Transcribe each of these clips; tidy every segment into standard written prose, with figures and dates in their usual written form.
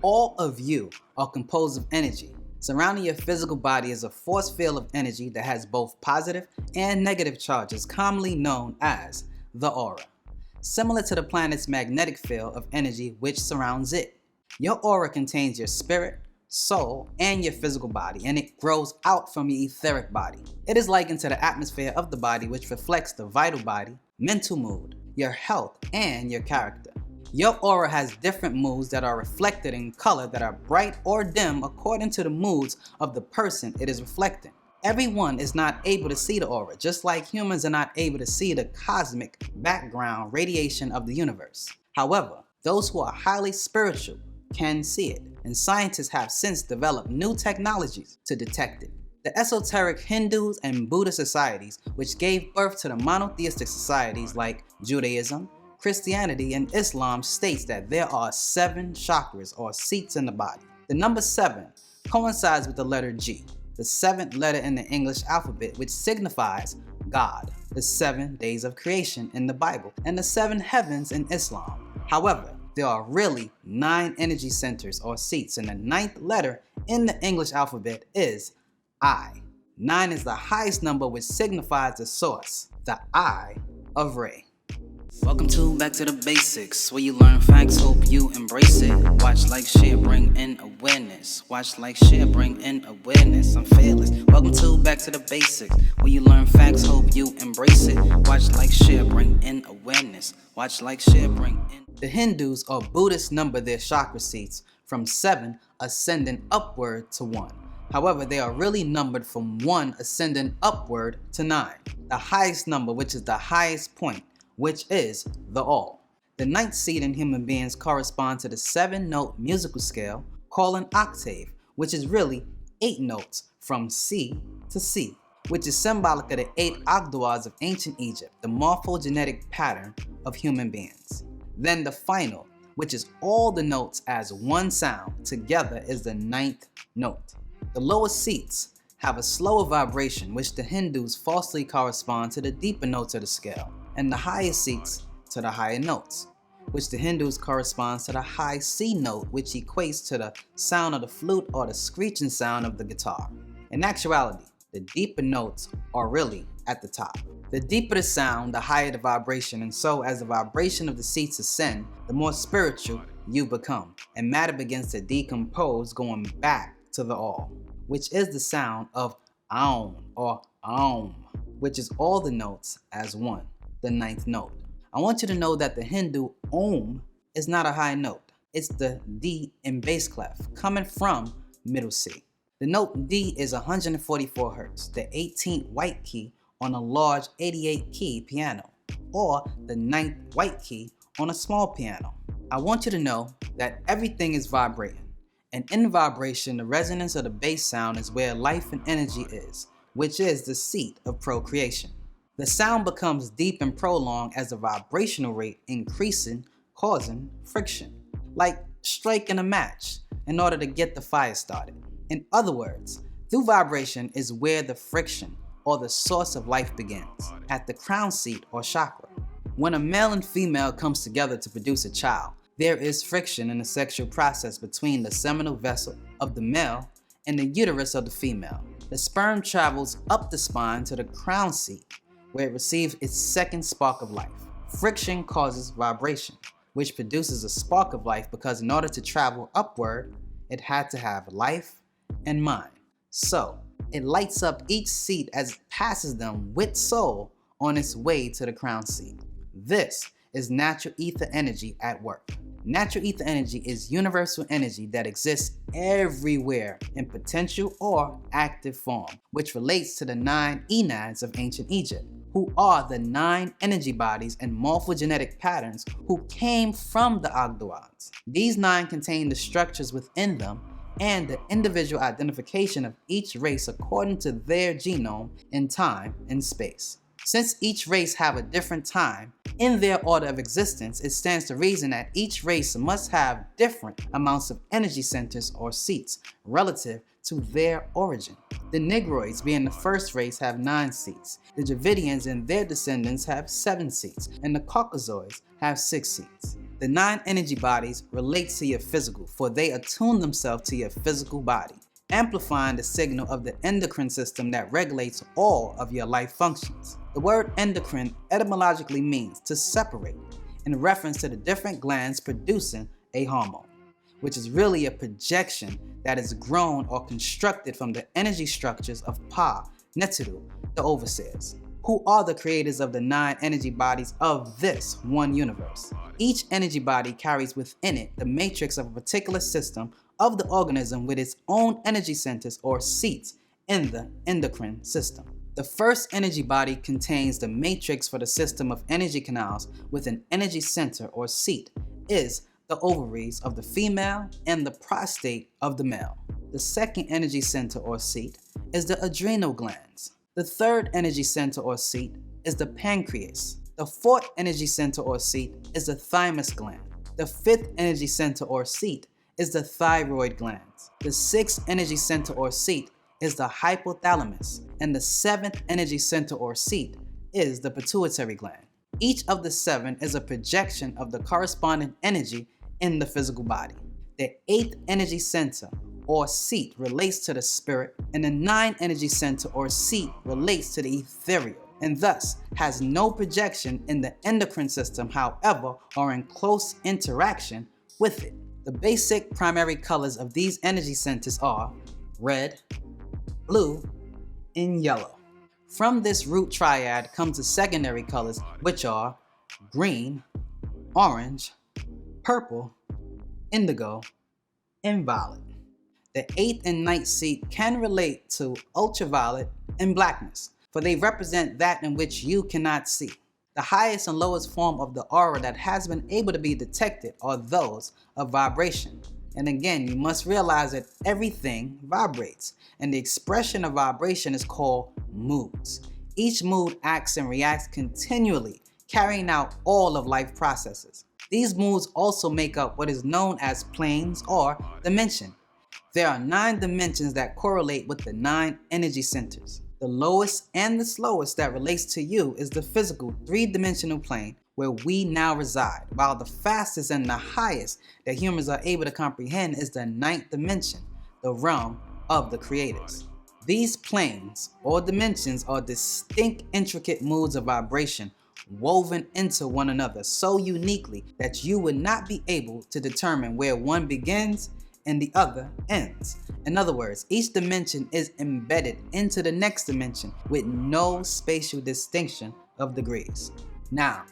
All of you are composed of energy. Surrounding your physical body is a force field of energy that has both positive and negative charges, commonly known as the aura, similar to the planet's magnetic field of energy which surrounds it. Your aura contains your spirit, soul, and your physical body, and it grows out from your etheric body. It is likened to the atmosphere of the body, which reflects the vital body, mental mood, your health, and your character. Your aura has different moods that are reflected in color that are bright or dim according to the moods of the person it is reflecting. Everyone is not able to see the aura, just like humans are not able to see the cosmic background radiation of the universe. However, those who are highly spiritual can see it, and scientists have since developed new technologies to detect it. The esoteric Hindus and Buddhist societies, which gave birth to the monotheistic societies like Judaism, Christianity, and Islam, states that there are 7 chakras or seats in the body. The number 7 coincides with the letter G, the 7th letter in the English alphabet, which signifies God, the 7 days of creation in the Bible, and the 7 heavens in Islam. However, there are really 9 energy centers or seats, and the 9th letter in the English alphabet is I. 9 is the highest number, which signifies the source, the I of Re. Welcome to Back to the Basics, where you learn facts, hope you embrace it. Watch, like, share, bring in awareness. Watch, like, share, bring in awareness. I'm fearless. Welcome to Back to the Basics, where you learn facts, hope you embrace it. Watch, like, share, bring in awareness. Watch, like, share, bring in. The Hindus or Buddhists number their chakra seats from 7 ascending upward to 1. However, they are really numbered from 1 ascending upward to 9. The highest number, which is the highest point, which is the all. The 9th seat in human beings correspond to the 7-note musical scale called an octave, which is really 8 notes from C to C, which is symbolic of the 8 Agdwas of ancient Egypt, the morphogenetic pattern of human beings. Then the final, which is all the notes as one sound together, is the 9th note. The lower seats have a slower vibration, which the Hindus falsely correspond to the deeper notes of the scale, and the higher seats to the higher notes, which the Hindus corresponds to the high C note, which equates to the sound of the flute or the screeching sound of the guitar. In actuality, the deeper notes are really at the top. The deeper the sound, the higher the vibration, and so as the vibration of the seats ascend, the more spiritual you become, and matter begins to decompose, going back to the all, which is the sound of Aum or Aum, which is all the notes as one, the 9th note. I want you to know that the Hindu Om is not a high note. It's the D in bass clef, coming from middle C. The note D is 144 Hz, the 18th white key on a large 88 key piano, or the 9th white key on a small piano. I want you to know that everything is vibrating, and in vibration, the resonance of the bass sound is where life and energy is, which is the seat of procreation. The sound becomes deep and prolonged as the vibrational rate increasing, causing friction, like striking a match in order to get the fire started. In other words, through vibration is where the friction or the source of life begins, at the crown seat or chakra. When a male and female comes together to produce a child, there is friction in the sexual process between the seminal vessel of the male and the uterus of the female. The sperm travels up the spine to the crown seat, where it receives its second spark of life. Friction causes vibration, which produces a spark of life because in order to travel upward, it had to have life and mind. So, it lights up each seat as it passes them with soul on its way to the crown seat. This is natural ether energy at work. Natural ether energy is universal energy that exists everywhere in potential or active form, which relates to the 9 Enads of ancient Egypt, who are the 9 energy bodies and morphogenetic patterns who came from the Agdwas. These 9 contain the structures within them and the individual identification of each race according to their genome in time and space. Since each race have a different time in their order of existence, it stands to reason that each race must have different amounts of energy centers or seats relative to their origin. The Negroids, being the first race, have 9 seats. The Dravidians and their descendants have 7 seats, and the Caucasoids have 6 seats. The 9 energy bodies relate to your physical, for they attune themselves to your physical body, amplifying the signal of the endocrine system that regulates all of your life functions. The word endocrine etymologically means to separate, in reference to the different glands producing a hormone, which is really a projection that is grown or constructed from the energy structures of Pa, Neteru, the overseers, who are the creators of the 9 energy bodies of this one universe. Each energy body carries within it the matrix of a particular system of the organism with its own energy centers or seats in the endocrine system. The first energy body contains the matrix for the system of energy canals with an energy center or seat is the ovaries of the female and the prostate of the male. The second energy center or seat is the adrenal glands. The third energy center or seat is the pancreas. The fourth energy center or seat is the thymus gland. The fifth energy center or seat is the thyroid glands. The sixth energy center or seat is the hypothalamus, and the 7th energy center or seat is the pituitary gland. Each of the 7 is a projection of the corresponding energy in the physical body. The 8th energy center or seat relates to the spirit, and the 9th energy center or seat relates to the ethereal, and thus has no projection in the endocrine system, however, are in close interaction with it. The basic primary colors of these energy centers are red, blue, and yellow. From this root triad comes the secondary colors, which are green, orange, purple, indigo, and violet. The 8th and 9th seat can relate to ultraviolet and blackness, for they represent that in which you cannot see. The highest and lowest form of the aura that has been able to be detected are those of vibration. And again, you must realize that everything vibrates, and the expression of vibration is called moods. Each mood acts and reacts continually, carrying out all of life processes. These moods also make up what is known as planes or dimension. There are 9 dimensions that correlate with the 9 energy centers. The lowest and the slowest that relates to you is the physical 3-dimensional plane where we now reside, while the fastest and the highest that humans are able to comprehend is the 9th dimension, the realm of the creators. These planes or dimensions are distinct, intricate moods of vibration woven into one another so uniquely that you would not be able to determine where one begins and the other ends. In other words, each dimension is embedded into the next dimension with no spatial distinction of degrees. Now,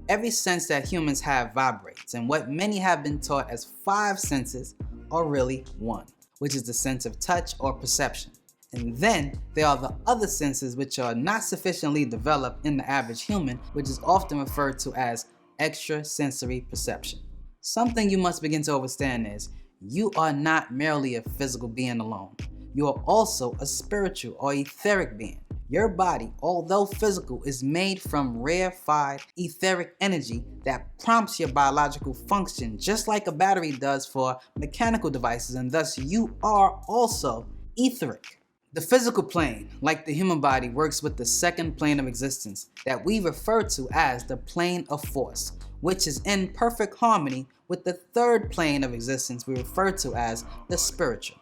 every sense that humans have vibrates, and what many have been taught as 5 senses are really 1, which is the sense of touch or perception. And then there are the other senses which are not sufficiently developed in the average human, which is often referred to as extrasensory perception. Something you must begin to understand is you are not merely a physical being alone. You are also a spiritual or etheric being. Your body, although physical, is made from rarefied etheric energy that prompts your biological function just like a battery does for mechanical devices, and thus you are also etheric. The physical plane, like the human body, works with the second plane of existence that we refer to as the plane of force, which is in perfect harmony with the third plane of existence we refer to as the spiritual.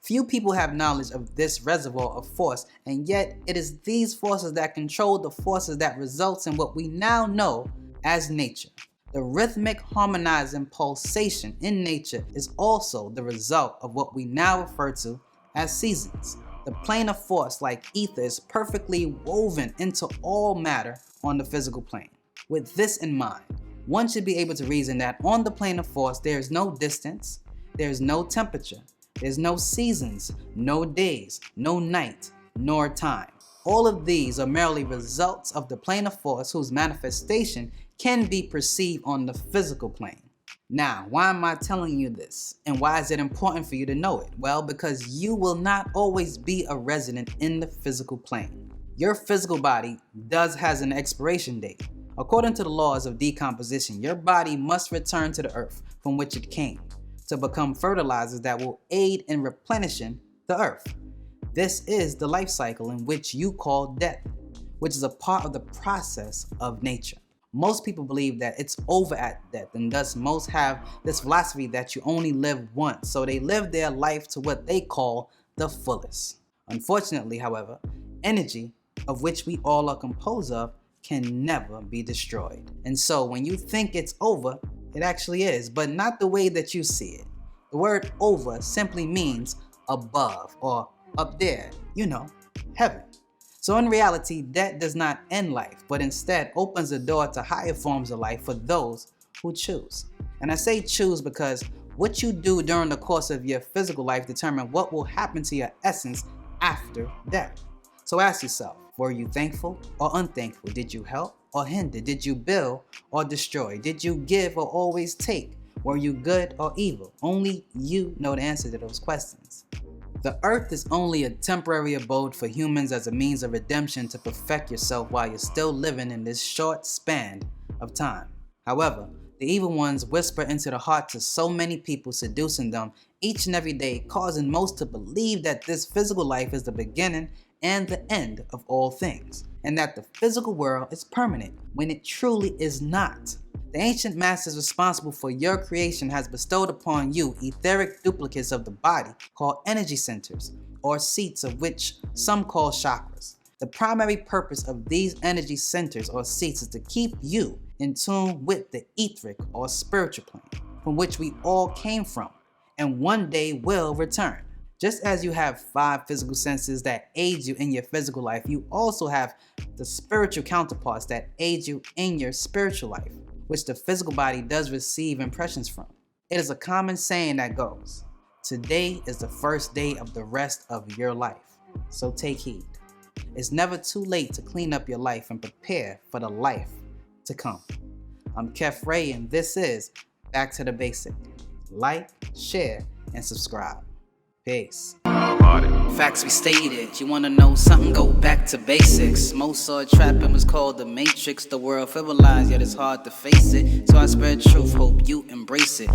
Few people have knowledge of this reservoir of force, and yet it is these forces that control the forces that results in what we now know as nature. The rhythmic harmonizing pulsation in nature is also the result of what we now refer to as seasons. The plane of force, like ether, is perfectly woven into all matter on the physical plane. With this in mind, one should be able to reason that on the plane of force there is no distance, there is no temperature, there's no seasons, no days, no night, nor time. All of these are merely results of the plane of force whose manifestation can be perceived on the physical plane. Now, why am I telling you this? And why is it important for you to know it? Well, because you will not always be a resident in the physical plane. Your physical body has an expiration date. According to the laws of decomposition, your body must return to the earth from which it came to become fertilizers that will aid in replenishing the earth. This is the life cycle in which you call death, which is a part of the process of nature. Most people believe that it's over at death, and thus most have this philosophy that you only live once, so they live their life to what they call the fullest. Unfortunately, however, energy, of which we all are composed of, can never be destroyed. And so when you think it's over, it actually is, but not the way that you see it. The word over simply means above or up there, heaven. So in reality, death does not end life, but instead opens the door to higher forms of life for those who choose. And I say choose because what you do during the course of your physical life determines what will happen to your essence after death. So ask yourself, were you thankful or unthankful? Did you help or hinder? Did you build or destroy? Did you give or always take? Were you good or evil? Only you know the answer to those questions. The earth is only a temporary abode for humans as a means of redemption to perfect yourself while you're still living in this short span of time. However, the evil ones whisper into the hearts of so many people, seducing them each and every day, causing most to believe that this physical life is the beginning and the end of all things, and that the physical world is permanent when it truly is not. The ancient masters responsible for your creation has bestowed upon you etheric duplicates of the body called energy centers, or seats, of which some call chakras. The primary purpose of these energy centers or seats is to keep you in tune with the etheric or spiritual plane from which we all came from and one day will return. Just as you have 5 physical senses that aid you in your physical life, you also have the spiritual counterparts that aid you in your spiritual life, which the physical body does receive impressions from. It is a common saying that goes, today is the first day of the rest of your life, so take heed. It's never too late to clean up your life and prepare for the life to come. I'm Kef Ray, and this is Back to the Basic. Like, share, and subscribe. Peace. Facts we stated. You wanna know something? Go back to basics. Mozart trapping was called the Matrix. The world frivolized, yet it's hard to face it. So I spread truth, hope you embrace it.